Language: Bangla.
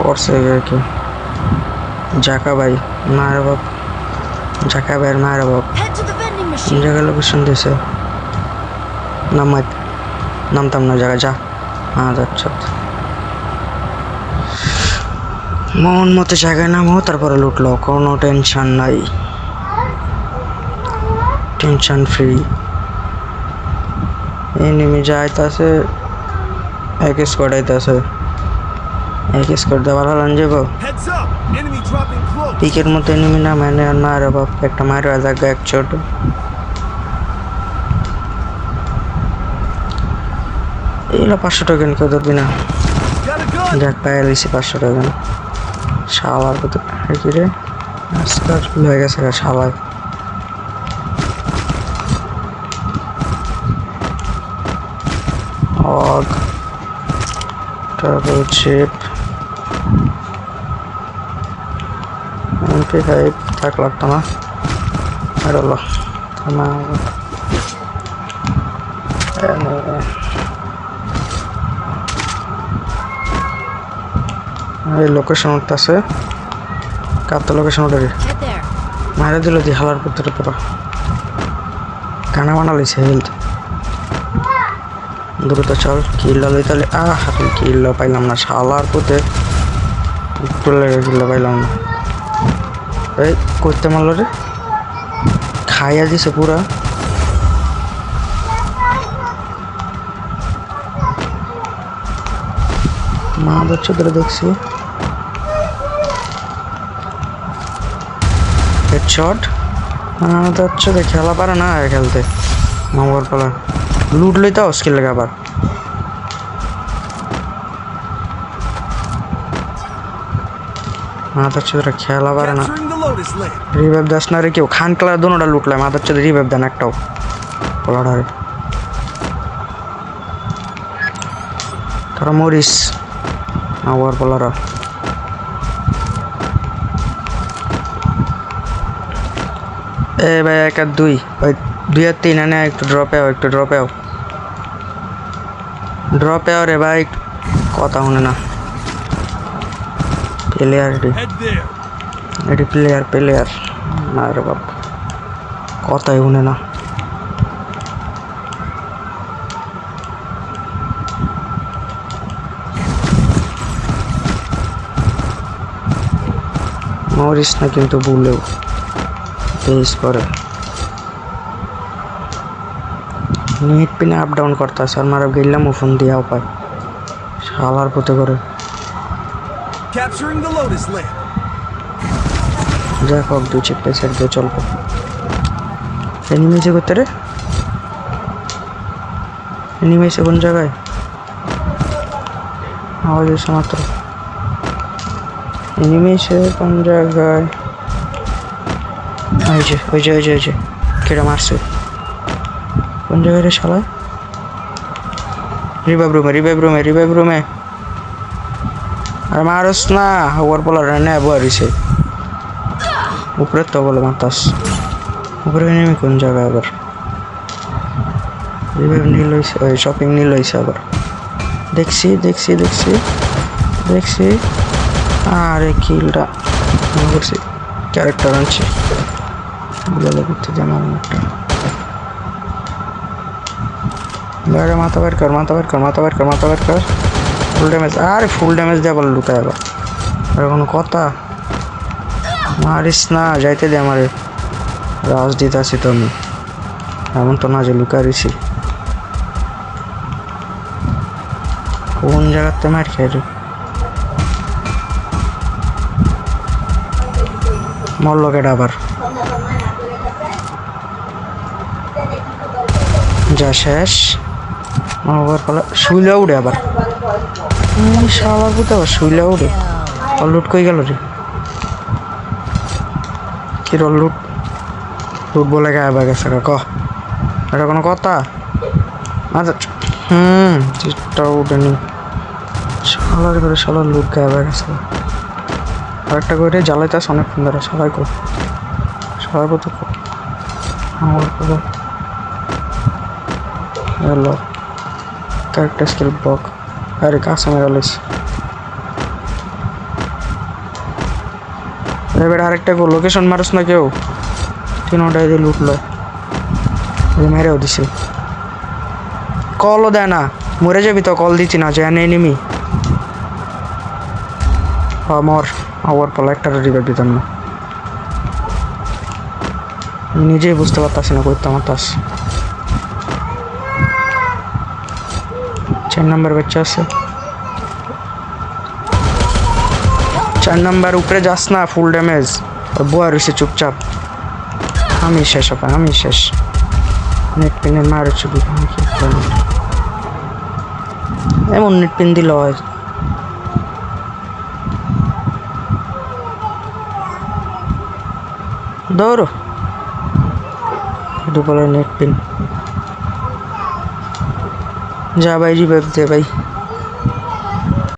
করছে কি জাকা ভাই মায়ের বাপ জাকা ভাইয়ের মায়ের বাপ জায়গা লোকেশন দিয়েছে নামতাম না জায়গা যা আচ্ছা মন মতো জায়গায় নামো তারপরে লুটলো কোনো টেনশন নাই টেনশন ফ্রি এনিমি যাইতাছে এক স্কোয়াড আইতাছে এক স্কোয়াড দেওয়ার হলান যাব পিকের মতো এনিমি না মানে আর না রে বাপ একটা মারো জায়গা এক ছোট এগুলো 500 টাকা কেউ ধরবি না যাক পায়ে লিছি 500 টাকা শালার কত কি রে আজকাল হয়ে গেছে শালায় অগ ট্রাভেল চিপ MP5 থাক লাগতো না আর হলো থামা এই লোকেশন আছে কাপটা লোকেশন ওটারে মারা দিল দি হালার পুত্রের পুরো কানা বানালিছে হেলথ দ্রুত চল কিল লই তাহলে কিল পাইলাম না শালার পুতে একটু লেগে কিল পাইলাম না এই করতে মারলো রে খাইয়া দিছে পুরা মা বাচ্চা ধরে দেখছি হেডশট হচ্ছে খেলা পারে না খেলতে মামার পালা লুট লইতে স্কিল লাগে আবার মাথার চোদ্রা খেলা পারে না রিভাইভ দাস না রে কেউ খান খেলা দোনোটা লুটলে মাথার চোদ্রা রিভাইভ দেন একটাও পোলাডারে তোরা মরিস আবার পোলারা এ ভাই 1 আর 2 ভাই 2 আর 3 আনে একটু ড্রপে রে ভাই কথা শুনে না প্লেয়ার এটি প্লেয়ার না রে বাপ কথাই শুনে না মরিস না কিন্তু ভুলেও পেস করে নেট পিনে আপ ডাউন করতেছে আর মারা গেলাম ফোন দিয়া পায় শালার পথে করে যাক হোক 2 চেক পেসার দিয়ে চলবো এনিমেছে করতে রে এনিমেছে কোন জায়গায় আওয়াজ এসে মাত্র এনিমেছে কোন জায়গায় ওই যে কেটে মারছে কোন জায়গায় রে শালা রিভাইভ রুমে আর মারস না ওর বলার না বরিছে উপরে তো বলে মাতাস উপরে নেমে কোন জায়গায় আবার রিভাইভ নিল হইছে ওই শপিং নিল হইছে আবার দেখছি আরে কিলটা করছি ক্যারেক্টার আনছি বুঝালে করতে যেমন একটা বাইরে মাথা বের কর ফুল ড্যামেজ ফুল ড্যামেজ দেওয়া বলে লুকায় আবার আর কোনো কথা মারিস না যাইতে দে আমারে রাজ দিতে আছি তো আমি এমন তো না যে লুকারিছি কোন জায়গাতে মার খেয়ে রে মরল কেটা আবার যা শেষ আবার পালা শুইলে উড়ে আবার শালার পুতে আবার শুইলে উড়ে লুট কই গেল রে কি লুট বলে গায়ে বা গেছে ক এটা কোনো কথা আচ্ছা চিটটা উঠেনি শালার করে শালার লুট গায়ে বা গেছে আরেকটা করে জ্বালাইতে অনেক সুন্দর সবাই কর সবাই তো আমার হ্যালো ক্যারেক্টার স্কিল ব্লক আরে কাছে মেরে লিস এবার আরেকটা লোকেশন মারুস না কেউ, তিনটাই দিয়ে লুটলো, মেরেও দিছে। কলও দেয় না, মরে যাবি তো, কল দিচ্ছি না, যে এনিমি আমার আবার পলা একটা রিভাইভ দিতাম না, নিজেই বুঝতে পারতাছি না করতাম তাস। 4 নাম্বার বাচ্চা আছে, 4 নাম্বার উপরে যাস না, ফুল ড্যামেজ, বয়া রয়েছে চুপচাপ। আমি শেষ হবে, আমি শেষ। নেট পিনের মার ছবি এমন নেট পিন দিল হয়। দৌড়ো বলে নেট পিন, যা ভাই রিভাইভ দে ভাই।